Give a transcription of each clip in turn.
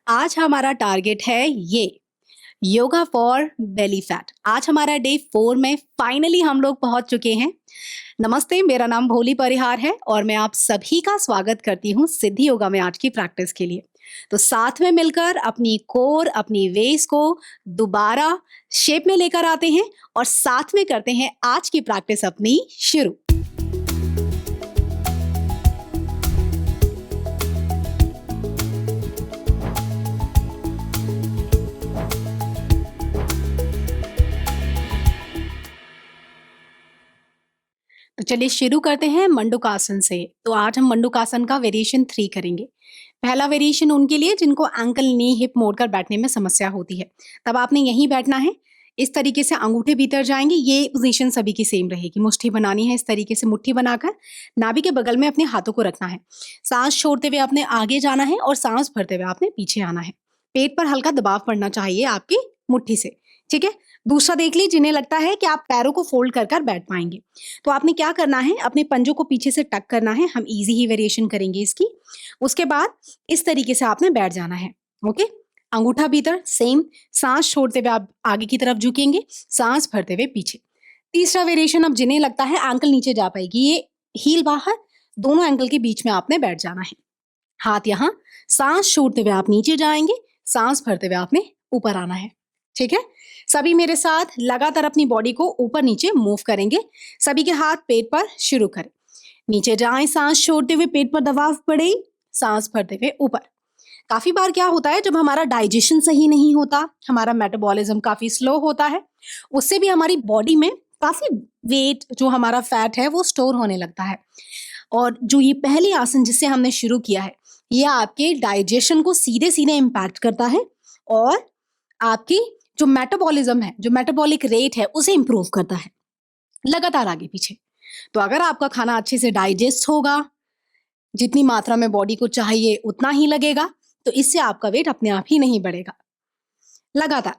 आज हमारा टारगेट है ये योगा फॉर बेली फैट। आज हमारा डे 4 में फाइनली हम लोग पहुंच चुके हैं। नमस्ते, मेरा नाम भोली परिहार है और मैं आप सभी का स्वागत करती हूँ सिद्धि योगा में आज की प्रैक्टिस के लिए। तो साथ में मिलकर अपनी कोर, अपनी वेस को दोबारा शेप में लेकर आते हैं और साथ में करते हैं आज की प्रैक्टिस अपनी शुरू। तो चलिए शुरू करते हैं मंडूकासन से। तो आज हम मंडूकासन का वेरिएशन 3 करेंगे। पहला वेरिएशन उनके लिए जिनको एंकल नी हिप मोड़कर बैठने में समस्या होती है। तब आपने यहीं बैठना है। इस तरीके से अंगूठे भीतर जाएंगे। ये पोजीशन सभी की सेम रहेगी। मुट्ठी बनानी है, इस तरीके से मुट्ठी बनाकर नाभि के बगल में अपने हाथों को रखना है। सांस छोड़ते हुए आपने आगे जाना है और सांस भरते हुए आपने पीछे आना है। पेट पर हल्का दबाव पड़ना चाहिए आपकी मुट्ठी से, ठीक है। दूसरा देख लीजिए, जिन्हें लगता है कि आप पैरों को फोल्ड कर बैठ पाएंगे तो आपने क्या करना है, अपने पंजों को पीछे से टक करना है। हम इजी ही वेरिएशन करेंगे इसकी। उसके बाद इस तरीके से आपने बैठ जाना है। ओके, अंगूठा भीतर सेम, सांस छोड़ते हुए आप आगे की तरफ झुकेंगे, सांस भरते हुए पीछे। तीसरा वेरिएशन, अब जिन्हें लगता है एंकल नीचे जा पाएगी, ये हील बाहर, दोनों एंकल के बीच में आपने बैठ जाना है। हाथ यहाँ, सांस छोड़ते हुए आप नीचे जाएंगे, सांस भरते हुए आपने ऊपर आना है, ठीक है। सभी मेरे साथ लगातार अपनी बॉडी को ऊपर नीचे मूव करेंगे। सभी के हाथ पेट पर शुरू करें, नीचे जाएं, सांस छोड़ते हुए पेट पर दबाव पड़े, सांस भरते हुए ऊपर। काफी बार क्या होता है, जब हमारा डाइजेशन सही नहीं होता, हमारा मेटाबॉलिज्म काफी स्लो होता है, उससे भी हमारी बॉडी में काफी वेट, जो हमारा फैट है, वो स्टोर होने लगता है। और जो ये पहली आसन जिससे हमने शुरू किया है, ये आपके डाइजेशन को सीधे सीधे इम्पैक्ट करता है और आपकी जो मेटाबॉलिज्म है, जो मेटाबॉलिक रेट है, उसे इंप्रूव करता है लगातार आगे पीछे। तो अगर आपका खाना अच्छे से डाइजेस्ट होगा, जितनी मात्रा में बॉडी को चाहिए उतना ही लगेगा, तो इससे आपका वेट अपने आप ही नहीं बढ़ेगा। लगातार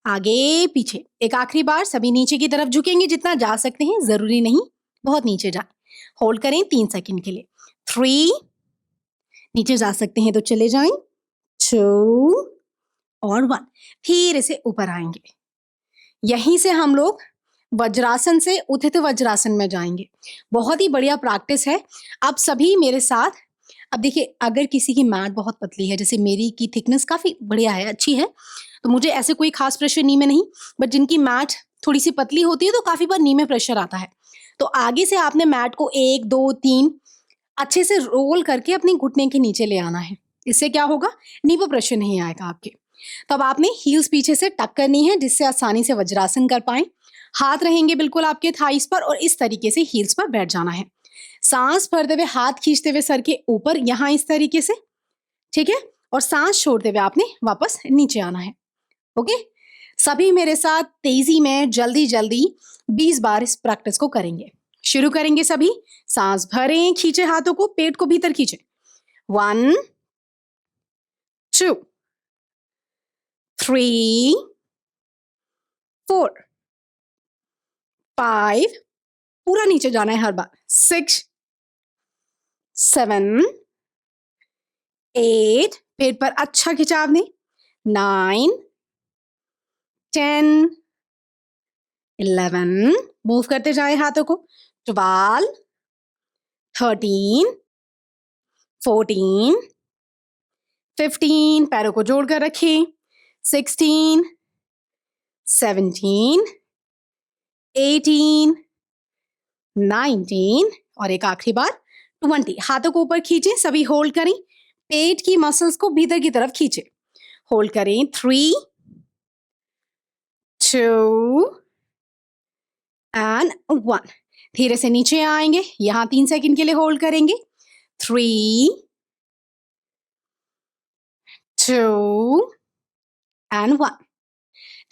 आगे पीछे। एक आखिरी बार, सभी नीचे की तरफ झुकेंगे जितना जा सकते हैं, जरूरी नहीं बहुत नीचे जाए। होल्ड करें 3 सेकंड के लिए। 3, नीचे जा सकते हैं तो चले जाएं, 2 और 1। फिर इसे ऊपर आएंगे। यहीं से हम लोग वज्रासन से उत्थित वज्रासन में जाएंगे। बहुत ही बढ़िया प्रैक्टिस है। अब सभी मेरे साथ, अब देखिए, अगर किसी की मैट बहुत पतली है, जैसे मेरी की थिकनेस काफी बढ़िया है, अच्छी है, तो मुझे ऐसे कोई खास प्रेशर नी में नहीं। बट जिनकी मैट थोड़ी सी पतली होती है तो काफी बार नी में प्रेशर आता है। तो आगे से आपने मैट को 1 2 3 अच्छे से रोल करके अपने घुटने के नीचे ले आना है। इससे क्या होगा, नी पर प्रेशर नहीं आएगा आपके। तब आपने हील्स पीछे से टक करनी है जिससे आसानी से वज्रासन कर पाए। हाथ रहेंगे बिल्कुल आपके थाइस पर और इस तरीके से हील्स पर बैठ जाना है। सांस भरते हुए हाथ खींचते हुए सर के ऊपर, यहां इस तरीके से, ठीक है। और सांस छोड़ते हुए आपने वापस नीचे आना है। ओके, सभी मेरे साथ तेजी में जल्दी जल्दी 20 बार इस प्रैक्टिस को करेंगे। शुरू करेंगे सभी। सांस भरें, खींचे हाथों को, पेट को भीतर खींचे। 1 2 3 4 5, पूरा नीचे जाना है हर बार, 6 7 8, पेट पर अच्छा खिंचाव दें, 9 10 11, मूव करते जाए हाथों को, 12 13 14 15, पैरों को जोड़कर रखें, 16 17 18 19 और एक आखिरी बार 20। हाथों को ऊपर खींचें, सभी होल्ड करें, पेट की मसल्स को भीतर की तरफ खींचें, होल्ड करें, 3 2 एंड 1। धीरे से नीचे आएंगे, यहां 3 सेकंड के लिए होल्ड करेंगे, 3 2 एंड 1।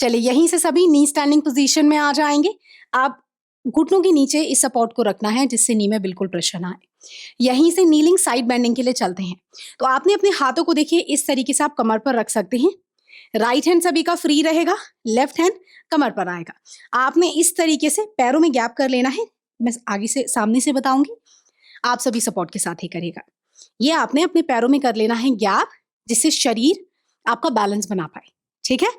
चलिए यहीं से सभी नी स्टैंडिंग पोजीशन में आ जाएंगे। आप घुटनों के नीचे इस सपोर्ट को रखना है जिससे नी में बिल्कुल प्रेशर ना आए। यहीं से नीलिंग साइड बेंडिंग के लिए चलते हैं। तो आपने अपने हाथों को, देखिए, इस तरीके से आप कमर पर रख सकते हैं। राइट हैंड सभी का फ्री रहेगा, लेफ्ट हैंड कमर पर आएगा। आपने इस तरीके से पैरों में गैप कर लेना है। मैं आगे से सामने से बताऊंगी, आप सभी सपोर्ट के साथ ही करिएगा। ये आपने अपने पैरों में कर लेना है गैप, जिससे शरीर आपका बैलेंस बना पाए। ठीक है,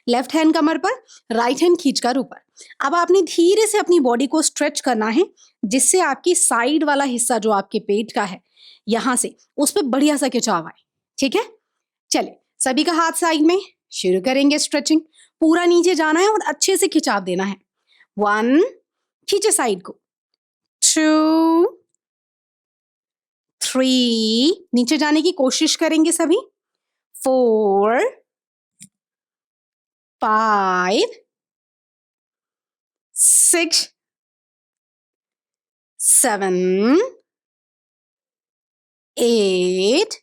लेफ्ट हैंड कमर पर, राइट हैंड खींचकर ऊपर। अब आपने धीरे से अपनी बॉडी को स्ट्रेच करना है, जिससे आपकी साइड वाला हिस्सा जो आपके पेट का है, यहां से उस पर बढ़िया सा खिंचाव आए। ठीक है, चले सभी का हाथ साइड में, शुरू करेंगे स्ट्रेचिंग। पूरा नीचे जाना है और अच्छे से खिंचाव देना है। 1, खींचे साइड को। 2, 3, नीचे जाने की कोशिश करेंगे सभी। 4, 5, 6, 7, 8,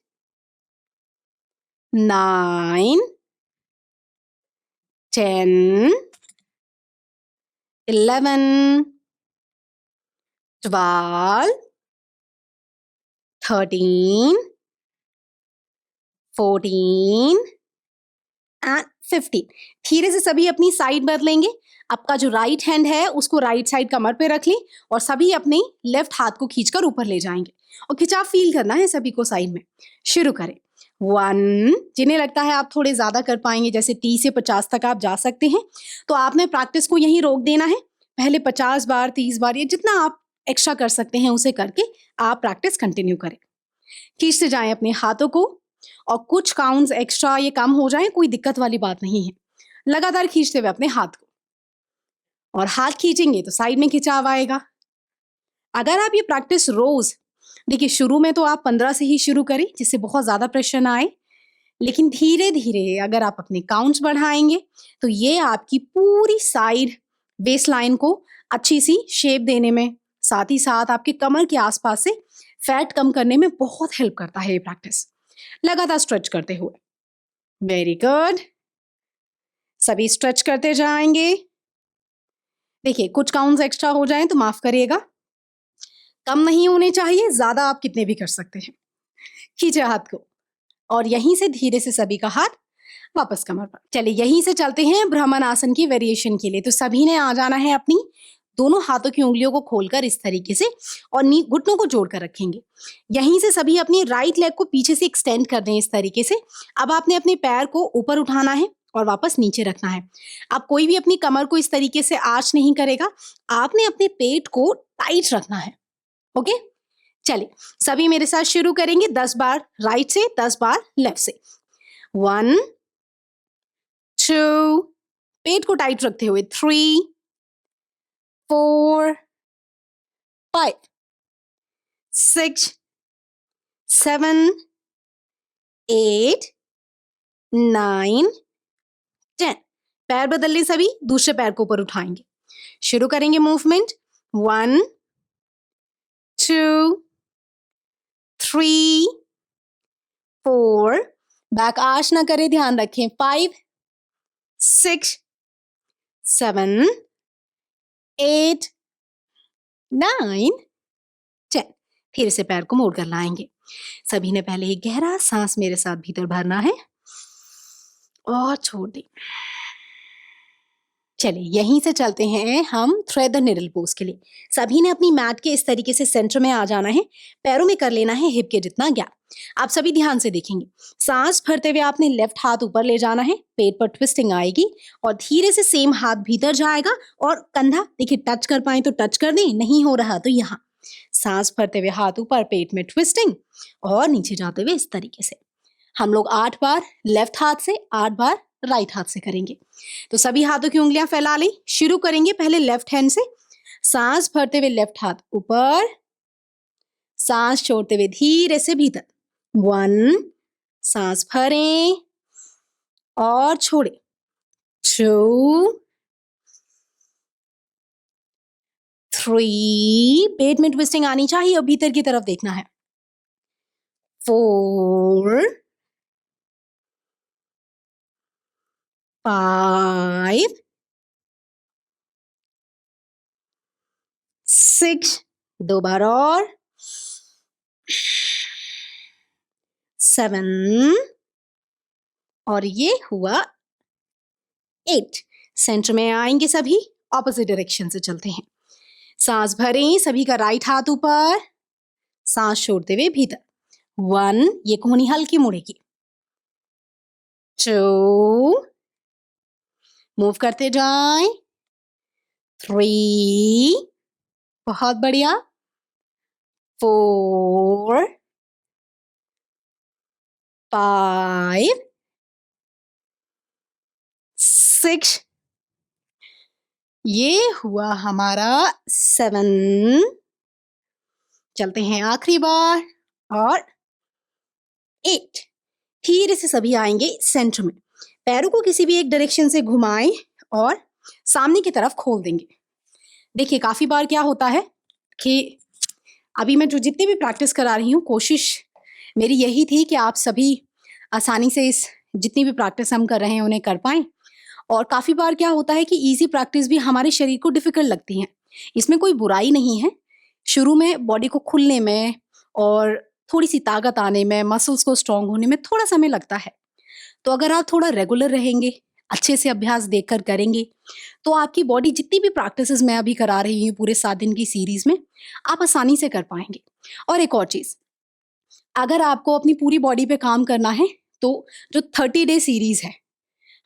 9, 10, 11, 12, 13, 14 एंड 15। धीरे से सभी अपनी साइड बदलेंगे। आपका जो राइट हैंड है उसको राइट साइड कमर पे रख लें और सभी अपने लेफ्ट हाथ को खींचकर ऊपर ले जाएंगे और खिंचाव फील करना है सभी को साइड में। शुरू करें। 1, जिन्हें लगता है आप थोड़े ज्यादा कर पाएंगे, जैसे 30 से 50 तक आप जा सकते हैं, तो आपने प्रैक्टिस को यहीं रोक देना है। पहले 50 बार, 30 बार, ये जितना आप एक्स्ट्रा कर सकते हैं उसे करके आप प्रैक्टिस कंटिन्यू करें। खींचते जाएं अपने हाथों को और कुछ काउंट्स एक्स्ट्रा ये कम हो जाएं, कोई दिक्कत वाली बात नहीं है। लगातार खींचते हुए अपने हाथ को, और हाथ खींचेंगे तो साइड में खिंचाव आएगा। अगर आप ये प्रैक्टिस रोज, देखिए शुरू में तो आप 15 से ही शुरू करें, जिससे बहुत ज्यादा प्रेशर ना आए, लेकिन धीरे धीरे अगर आप अपने काउंट्स बढ़ाएंगे तो ये आपकी पूरी साइड वेस्ट लाइन को अच्छी सी शेप देने में, साथ ही साथ आपके कमर के आसपास से फैट कम करने में बहुत हेल्प करता है ये प्रैक्टिस। लगातार स्ट्रेच करते हुए। वेरी गुड, सभी स्ट्रेच करते जाएंगे। देखिए कुछ काउंट्स एक्स्ट्रा हो जाएं तो माफ करिएगा, कम नहीं होने चाहिए, ज्यादा आप कितने भी कर सकते हैं। खींचे हाथ को और यहीं से धीरे से सभी का हाथ वापस कमर पर। चलिए यहीं से चलते हैं भ्रमण आसन की वेरिएशन के लिए। तो सभी ने आ जाना है अपनी दोनों हाथों की उंगलियों को खोलकर इस तरीके से और घुटनों को जोड़कर रखेंगे। यहीं से सभी अपनी राइट लेग को पीछे से एक्सटेंड कर दें इस तरीके से। अब आपने अपने पैर को ऊपर उठाना है और वापस नीचे रखना है। आप कोई भी अपनी कमर को इस तरीके से आर्च नहीं करेगा, आपने अपने पेट को टाइट रखना है। ओके, चलिए सभी मेरे साथ शुरू करेंगे। 10 बार राइट से, 10 बार लेफ्ट से। 1, 2, पेट को टाइट रखते हुए। 3, 4, 5, 6, 7, 8, 9, 10। पैर बदल ले सभी, दूसरे पैर को ऊपर उठाएंगे। शुरू करेंगे मूवमेंट। 1, 2, 3, 4, बैक आर्च ना करें, ध्यान रखें। 5, 6, 7, 8, 9, 10। फिर से पैर को मोड़कर लाएंगे। सभी ने पहले एक गहरा सांस मेरे साथ भीतर भरना है और छोड़ दें। चलिए यहीं से चलते हैं हम थ्रेड द निडल पोज के लिए। सभी ने अपनी मैट के इस तरीके से सेंटर में आ जाना है। पैरों में कर लेना है हिप के जितना गैप। आप सभी ध्यान से देखेंगे। सांस भरते हुए आपने लेफ्ट हाथ ऊपर ले जाना है, पेट पर ट्विस्टिंग आएगी और धीरे से सेम हाथ भीतर जाएगा और कंधा देखिए टच कर पाए तो टच कर दें, नहीं हो रहा तो यहाँ सांस भरते हुए हाथ ऊपर, पेट में ट्विस्टिंग और नीचे जाते हुए इस तरीके से। हम लोग 8 बार लेफ्ट हाथ से, 8 बार राइट हाथ से करेंगे। तो सभी हाथों की उंगलियां फैला लें। शुरू करेंगे पहले लेफ्ट हैंड से। सांस भरते हुए लेफ्ट हाथ ऊपर, सांस छोड़ते हुए धीरे से भीतर। 1, सांस भरें और छोड़ें। 2, 3, पेट में ट्विस्टिंग आनी चाहिए और भीतर की तरफ देखना है। 4, 5, 6, 2 बार और, 7 और ये हुआ 8। सेंटर में आएंगे सभी, ऑपोजिट डायरेक्शन से चलते हैं। सांस भरें, सभी का राइट हाथ ऊपर, सांस छोड़ते हुए भीतर। 1, ये कोहनी हल्की मुड़ेगी। 2, मूव करते जाएं, 3, बहुत बढ़िया, 4, 5, 6, ये हुआ हमारा 7, चलते हैं आखिरी बार, और 8। धीरे से सभी आएंगे सेंटर में, पैरों को किसी भी एक डायरेक्शन से घुमाएं और सामने की तरफ खोल देंगे। देखिए काफी बार क्या होता है कि अभी मैं जो जितनी भी प्रैक्टिस करा रही हूँ, कोशिश मेरी यही थी कि आप सभी आसानी से इस जितनी भी प्रैक्टिस हम कर रहे हैं उन्हें कर पाएं। और काफी बार क्या होता है कि इजी प्रैक्टिस भी हमारे शरीर को डिफिकल्ट लगती हैं। इसमें कोई बुराई नहीं है, शुरू में बॉडी को खुलने में और थोड़ी सी ताकत आने में, मसल्स को स्ट्रांग होने में थोड़ा समय लगता है। तो अगर आप थोड़ा रेगुलर रहेंगे, अच्छे से अभ्यास देखकर करेंगे, तो आपकी बॉडी जितनी भी प्रैक्टिसेस मैं अभी करा रही हूँ पूरे 7 दिन की सीरीज में, आप आसानी से कर पाएंगे। और एक और चीज, अगर आपको अपनी पूरी बॉडी पे काम करना है तो जो 30 डे सीरीज है,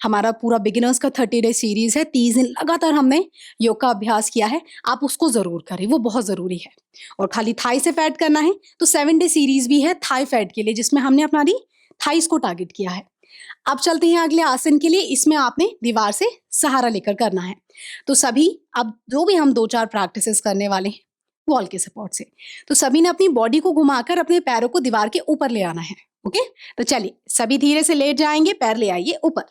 हमारा पूरा बिगिनर्स का 30 डे सीरीज है, 30 दिन लगातार हमने योग का अभ्यास किया है, आप उसको जरूर करें, वो बहुत जरूरी है। और खाली थाई से फैट करना है तो 7 डे सीरीज भी है थाई फैट के लिए, जिसमें हमने अपनी थाइस को टारगेट किया है। अब चलते हैं अगले आसन के लिए, इसमें आपने दीवार से सहारा लेकर करना है। तो सभी अब जो भी हम 2-4 प्रैक्टिसेस करने वाले हैं वॉल के सपोर्ट से, तो सभी ने अपनी बॉडी को घुमाकर अपने पैरों को दीवार के ऊपर ले आना है। ओके, तो चलिए सभी धीरे से लेट जाएंगे, पैर ले आइए ऊपर।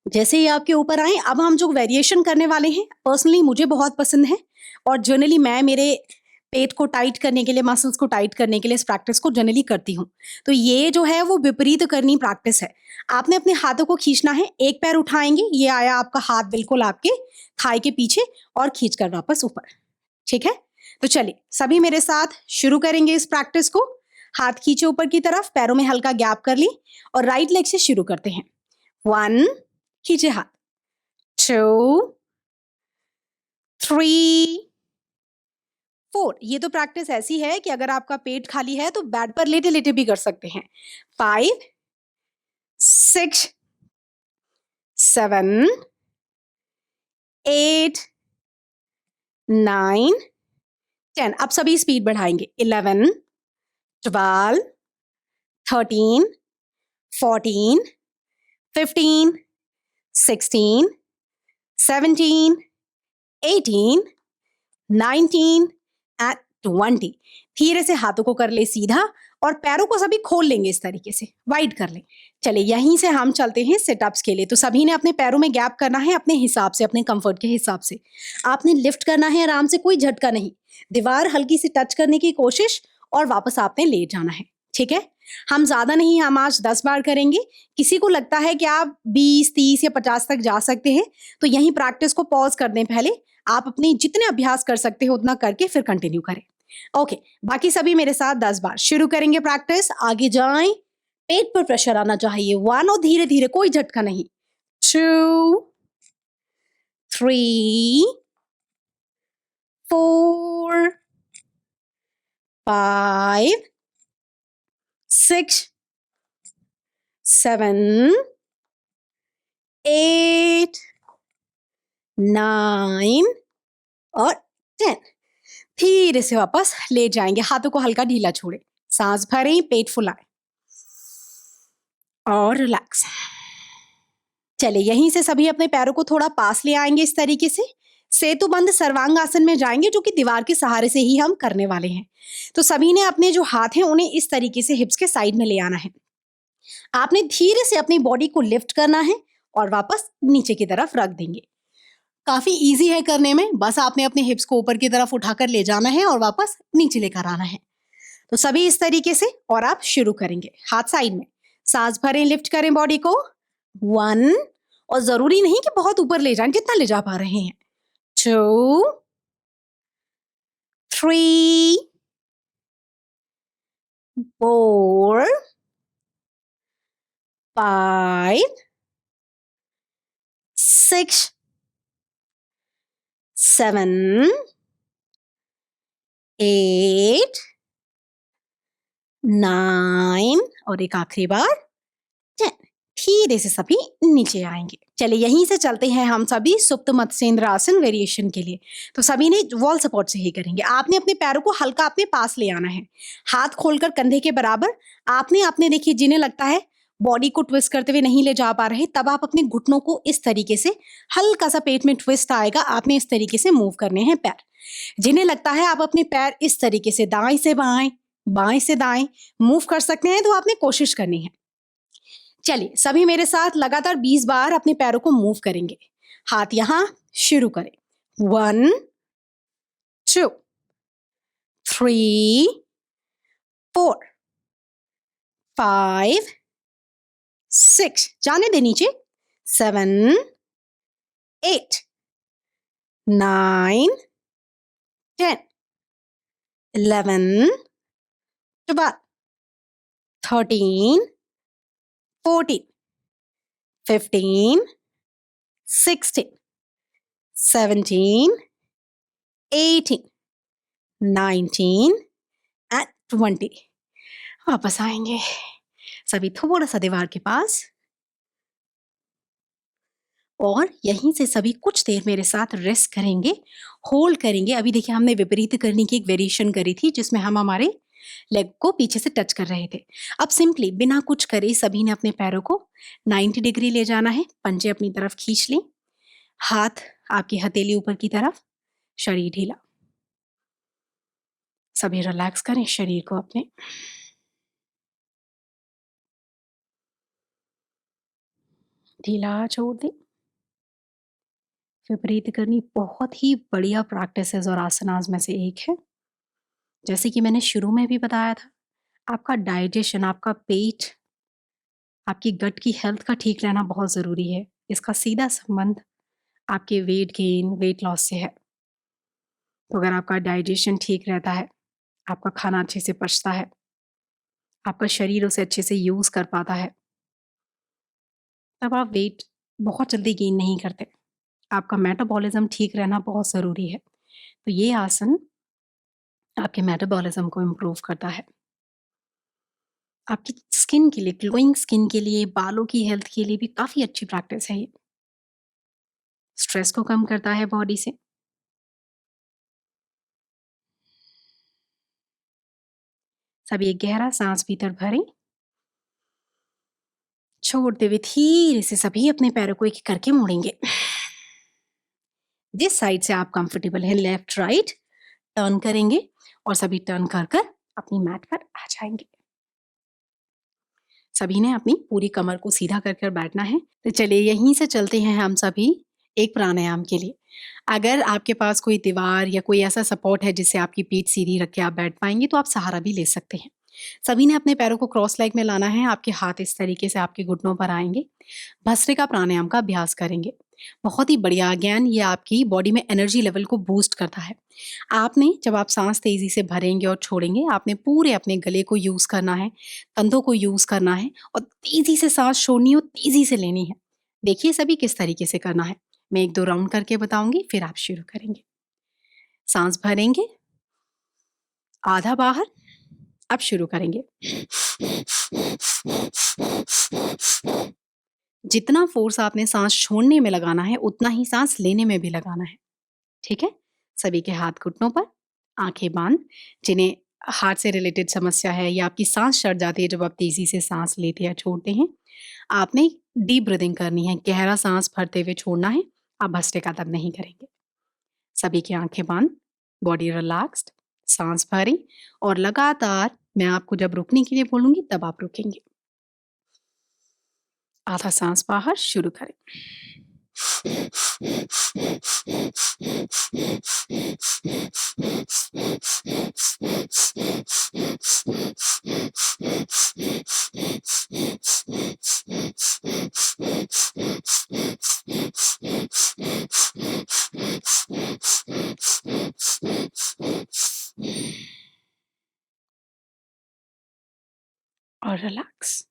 जैसे ही आपके ऊपर आए, अब हम जो वेरिएशन करने वाले हैं पर्सनली मुझे बहुत पसंद है, और जनरली मैं मेरे पेट को टाइट करने के लिए, मसल्स को टाइट करने के लिए इस प्रैक्टिस को जनरली करती हूँ। तो ये जो है वो विपरीत करनी प्रैक्टिस है। आपने अपने हाथों को खींचना है, एक पैर उठाएंगे, ये आया आपका हाथ बिल्कुल आपके थाई के पीछे, और खींचकर वापस ऊपर। ठीक है, तो चलिए सभी मेरे साथ शुरू करेंगे इस प्रैक्टिस को। हाथ खींचे ऊपर की तरफ, पैरों में हल्का गैप कर ली, और राइट लेग से शुरू करते हैं। 1, खींचे हाथ, 2, 3, 4। ये तो प्रैक्टिस ऐसी है कि अगर आपका पेट खाली है तो बेड पर लेटे लेटे भी कर सकते हैं। 5, 6, 7, 8, 9, 10। अब सभी स्पीड बढ़ाएंगे। 11, 12, 13, 14, 15, 16, 17, 18, 19 एंड 20। धीरे से हाथों को कर ले सीधा, और पैरों को सभी खोल लेंगे, इस तरीके से वाइड कर लें। चलिए यहीं से हम चलते हैं सिटअप्स के लिए। तो सभी ने अपने पैरों में गैप करना है अपने हिसाब से, अपने कंफर्ट के हिसाब से। आपने लिफ्ट करना है आराम से, कोई झटका नहीं, दीवार हल्की सी टच करने की कोशिश, और वापस आपने लेट जाना है। ठीक है, हम ज्यादा नहीं, हम आज 10 बार करेंगे। किसी को लगता है कि आप 20, 30 या 50 तक जा सकते हैं, तो यहीं प्रैक्टिस को पॉज कर दें पहले। आप अपने जितने अभ्यास कर सकते हो उतना करके फिर कंटिन्यू करें। ओके, बाकी सभी मेरे साथ 10 बार शुरू करेंगे प्रैक्टिस। आगे जाएं, पेट पर प्रेशर आना चाहिए। 1, और धीरे धीरे, कोई झटका नहीं। 2, 3, 4, 5, 6, 7, 8, 9 और 10। धीरे से वापस ले जाएंगे, हाथों को हल्का ढीला छोड़े, सांस भरें, पेट फुलाएं और रिलैक्स। चले यहीं से सभी अपने पैरों को थोड़ा पास ले आएंगे, इस तरीके से सेतुबंद सर्वांग आसन में जाएंगे, जो कि दीवार के सहारे से ही हम करने वाले हैं। तो सभी ने अपने जो हाथ हैं उन्हें इस तरीके से हिप्स के साइड में ले आना है। आपने धीरे से अपनी बॉडी को लिफ्ट करना है और वापस नीचे की तरफ रख देंगे। काफी इजी है करने में, बस आपने अपने हिप्स को ऊपर की तरफ उठाकर ले जाना है और वापस नीचे लेकर आना है। तो सभी इस तरीके से, और आप शुरू करेंगे हाथ साइड में, सांस भरें, लिफ्ट करें बॉडी को। 1, और जरूरी नहीं कि बहुत ऊपर ले जाएं, जितना ले जा पा रहे हैं। 2, 3, 4, 5, 6, 7, 8, 9 और एक आखिरी बार 10। धीरे से सभी नीचे आएंगे। चलिए यहीं से चलते हैं हम सभी सुप्त मत्स्येंद्र आसन वेरिएशन के लिए। तो सभी ने वॉल सपोर्ट से ही करेंगे। आपने अपने पैरों को हल्का अपने पास ले आना है, हाथ खोलकर कंधे के बराबर। आपने देखिए जिन्हें लगता है बॉडी को ट्विस्ट करते हुए नहीं ले जा पा रहे, तब आप अपने घुटनों को इस तरीके से, हल्का सा पेट में ट्विस्ट आएगा, आपने इस तरीके से मूव करने हैं पैर। जिन्हें लगता है आप अपने पैर इस तरीके से दाएं से बाएं, बाएं से दाएं मूव कर सकते हैं, तो आपने कोशिश करनी है। चलिए सभी मेरे साथ लगातार 20 बार अपने पैरों को मूव करेंगे। हाथ यहां, शुरू करें। 1 2 3 4 5 6, जाने दे नीचे, 7 8 9 10 11 12 13 14 15 16 17 18 19 एंड 20। वापस आएंगे सभी थोड़ा सा दीवार के पास, और यहीं से सभी कुछ देर मेरे साथ रेस्ट करेंगे, होल्ड करेंगे। अभी देखिए हमने विपरीत करने की एक वेरिएशन करी थी जिसमें हम हमारे लेग को पीछे से टच कर रहे थे। अब सिंपली बिना कुछ करे सभी ने अपने पैरों को 90 डिग्री ले जाना है। पंजे अपनी तरफ खींच लें, हाथ आपकी हथेली ऊपर की तरफ, शरीर ढीला। सभी रिलैक्स करें शरीर को अपने। ढीला छोड़ दें। विपरीत करनी बहुत ही बढ़िया प्रैक्टिसेस और आसनास में से एक है। जैसे कि मैंने शुरू में भी बताया था, आपका डाइजेशन, आपका पेट, आपकी गट की हेल्थ का ठीक रहना बहुत ज़रूरी है। इसका सीधा संबंध आपके वेट गेन, वेट लॉस से है। तो अगर आपका डाइजेशन ठीक रहता है, आपका खाना अच्छे से पचता है, आपका शरीर उसे अच्छे से यूज़ कर पाता है, तब आप वेट बहुत जल्दी गेन नहीं करते। आपका मेटाबॉलिज्म ठीक रहना बहुत ज़रूरी है। तो ये आसन आपके मेटाबॉलिज्म को इम्प्रूव करता है। आपकी स्किन के लिए, ग्लोइंग स्किन के लिए, बालों की हेल्थ के लिए भी काफ़ी अच्छी प्रैक्टिस है ये। स्ट्रेस को कम करता है बॉडी से। सभी एक गहरा सांस भीतर भरें, छोड़ते हुए धीरे से सभी अपने पैरों को एक करके मोड़ेंगे। जिस साइड से आप कंफर्टेबल हैं, लेफ्ट राइट टर्न करेंगे और सभी टर्न कर कर अपनी मैट पर आ जाएंगे। सभी ने अपनी पूरी कमर को सीधा कर कर बैठना है। तो चलिए यहीं से चलते हैं हम सभी एक प्राणायाम के लिए। अगर आपके पास कोई दीवार या कोई ऐसा सपोर्ट है जिससे आपकी पीठ सीधी रख के आप बैठ पाएंगे, तो आप सहारा भी ले सकते हैं। सभी ने अपने पैरों को क्रॉस लेग में लाना है। आपके हाथ इस तरीके से आपके घुटनों पर आएंगे। भस्त्रिका प्राणायाम का अभ्यास करेंगे। बहुत ही बढ़िया। अगेन ये आपकी बॉडी में एनर्जी लेवल को बूस्ट करता है। आपने जब आप सांस तेजी से भरेंगे और छोड़ेंगे, आपने पूरे अपने गले को यूज करना है, कंधों को यूज करना है, और तेजी से सांस छोड़नी हो, तेजी से लेनी है। देखिए सभी किस तरीके से करना है। मैं एक दो राउंड करके बताऊंगी, फिर आप शुरू करेंगे। सांस भरेंगे, आधा बाहर। अब शुरू करेंगे। जितना फोर्स आपने सांस छोड़ने में लगाना है, उतना ही सांस लेने में भी लगाना है। ठीक है। सभी के हाथ घुटनों पर, आंखें बांध। जिन्हें हार्ट से रिलेटेड समस्या है या आपकी सांस चढ़ जाती है जब आप तेजी से सांस लेते या छोड़ते हैं, आपने डीप ब्रीदिंग करनी है। गहरा सांस भरते हुए छोड़ना है। आप भस्त्रिका तब नहीं करेंगे। सभी की आंखें बांध, बॉडी रिलैक्स्ड, सांस भरें, और लगातार मैं आपको जब रुकने के लिए बोलूंगी तब आप रुकेंगे। आधा सांस बाहर, शुरू करें। और रिलैक्स,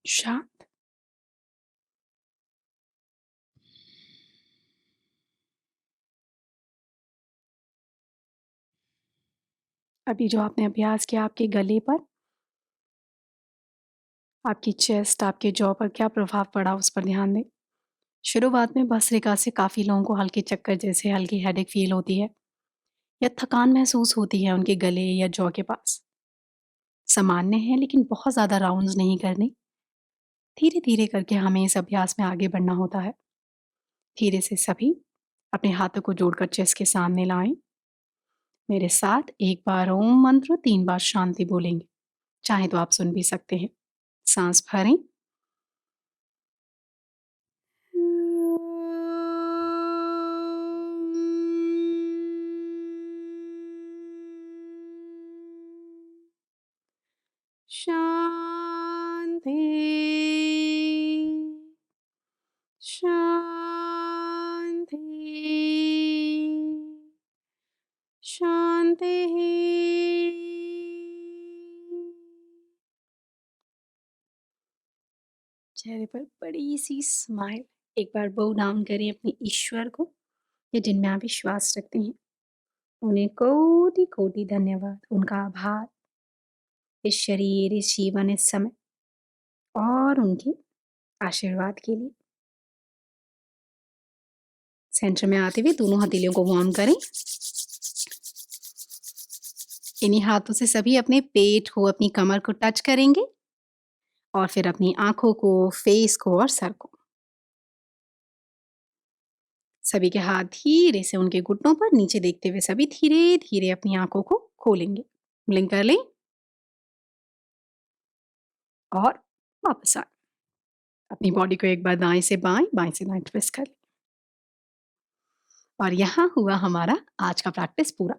शांत। अभी जो आपने अभ्यास किया आपके गले पर, आपकी चेस्ट, आपके जॉ पर क्या प्रभाव पड़ा उस पर ध्यान दें। शुरुआत में भस्त्रिका से काफ़ी लोगों को हल्के चक्कर जैसे हल्की हेडेक फील होती है या थकान महसूस होती है उनके गले या जॉ के पास। सामान्य है लेकिन बहुत ज़्यादा राउंड्स नहीं करने। धीरे-धीरे करके हमें इस अभ्यास में आगे बढ़ना होता है। धीरे से सभी अपने हाथों को जोड़कर चेस्ट के सामने लाएं। मेरे साथ एक बार ओम मंत्र 3 बार शांति बोलेंगे। चाहे तो आप सुन भी सकते हैं। सांस भरें। शांति, शांति, शांति। चेहरे पर बड़ी सी स्माइल। एक बार बो डाउन करें अपने ईश्वर को या जिनमें आप विश्वास रखते हैं। उन्हें कोटि कोटि धन्यवाद, उनका आभार इस शरीर, इस जीवन, इस समय और उनके आशीर्वाद के लिए। सेंटर में आते हुए दोनों हथेलियों को वार्म करें। इन्हीं हाथों से सभी अपने पेट को, अपनी कमर को टच करेंगे और फिर अपनी आंखों को, फेस को और सर को। सभी के हाथ धीरे से उनके घुटनों पर नीचे देखते हुए सभी धीरे धीरे अपनी आंखों को खोलेंगे। ब्लिंक कर लें और वापस आ अपनी बॉडी को एक बार दाएं से बाएं ट्विस्ट कर लें। और यहाँ हुआ हमारा आज का प्रैक्टिस पूरा।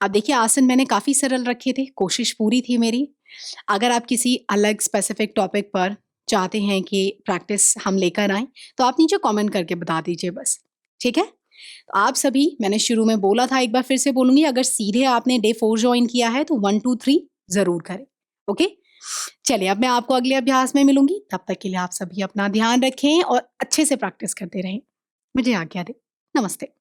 अब देखिए आसन मैंने काफ़ी सरल रखे थे, कोशिश पूरी थी मेरी। अगर आप किसी अलग स्पेसिफिक टॉपिक पर चाहते हैं कि प्रैक्टिस हम लेकर आएँ, तो आप नीचे कमेंट करके बता दीजिए बस, ठीक है? तो आप सभी, मैंने शुरू में बोला था, एक बार फिर से बोलूँगी, अगर सीधे आपने डे 4 जॉइन किया है तो 1, 2, 3 ज़रूर करें, ओके? चलिए अब मैं आपको अगले अभ्यास में मिलूँगी, तब तक के लिए आप सभी अपना ध्यान रखें और अच्छे से प्रैक्टिस करते रहें। मुझे आज्ञा दें। नमस्ते।